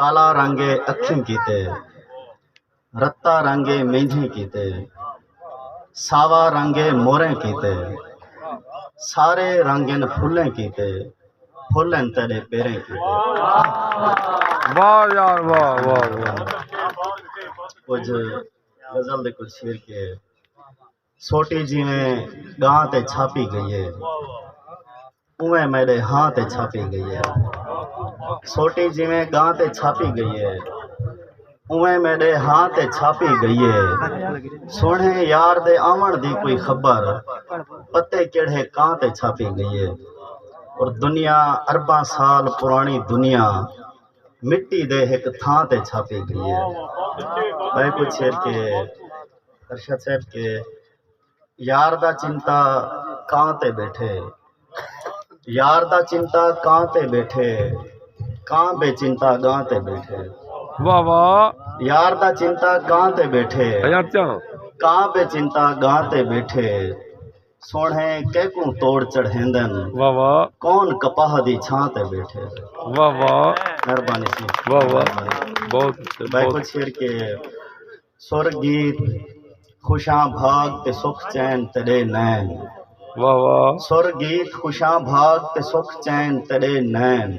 काला रंगे अखियों कीते, रत्ता रंगे मेंझे कीते, सावा रंगे मोरें कीते, सारे रंगन फुल्लें कीते, फुल्लें तेरे पेरें कीते। वाह यार वाह वाह वाह। कुछ गजल दे कुछ शेर के छोटी जी में गां ते छापी गई है, उवें मेरे हां ते छापी गई है। छोटी जी में गां ते छापी गई है, उवें मेरे हां ते छापी गई है। सोने यार दे आवन दी कोई खबर, पत्ते केड़े कां ते छापी गई है। और दुनिया अरबां साल पुरानी दुनिया मिट्टी दे एक थां ते छापी गई है। भाई कुछ शेर के अरशद साहब के यार दा चिंता कां ते बैठे, यार दा चिंता कां ते बैठे, कां बेचिंता गां ते बैठे। वाह वाह यार दा चिंता कां ते बैठे, कां बेचिंता गां ते बैठे। सोने कैकू तोड़ चढ़ेंदन, वाह वाह कौन कपाह दी छां ते बैठे। वाह वाह मेहरबानी सी वाह वाह बहुत भाई कुछ शेर के सुर गीत खुशां भाग ते सुख चैन तेरे नैन। वाह वाह सुर गीत खुशां भाग ते सुख चैन तेरे नैन,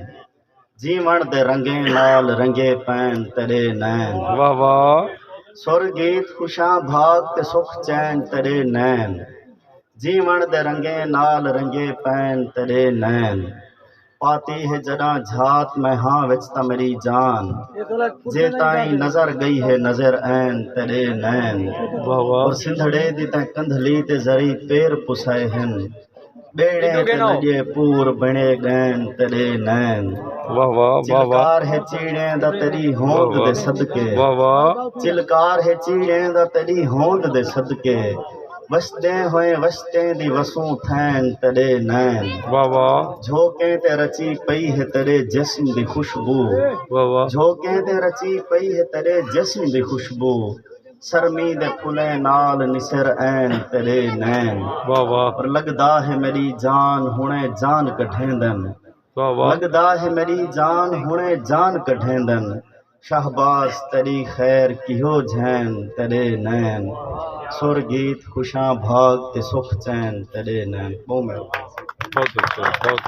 जीवन दे रंगे नाल रंगे पैन तेरे नैन। वाह वाह सुर गीत खुशां भाग ते सुख चैन तेरे नैन, जीवन दे रंगे नाल रंगे पैन तेरे नैन। पाती है जड़ा झात मैं हाँ विच ता मेरी जान, जे ताई नजर गई है नजर ऐन तेरे नैन। वाह वाह और सिंधड़े दी तै कंधली ते जरी पैर पुसाए हन, बेड़े ते लजे पूर बने गैन तेरे नैन। वाह वाह वाह वाह चिलकार है चीड़े दा तेरी होंद दे सदके, वाह वाह चिलकार है चीड़े दा तेरी होंद दे सदके। वसदे होए वसते दी वसूं थैन तेरे नैन। वाह वाह झोंके ते रची पई है तेरे जिस्म दी खुशबू, वाह वाह झोंके ते रची पई है तेरे जिस्म दी खुशबू। सरमी दे फुले नाल निसर ऐन तेरे नैन। वाह वाह और लगदा है मेरी जान हुणे जान कढेंदन, वाह वाह लगदा है मेरी जान हुणे जान कढेंदन। शाहबाज तेरी खैर किहो झैन तेरे नैन। सुर गीत खुशां भाग ते सुख चैन तेरे नैन। बहुत बहुत अच्छा बहुत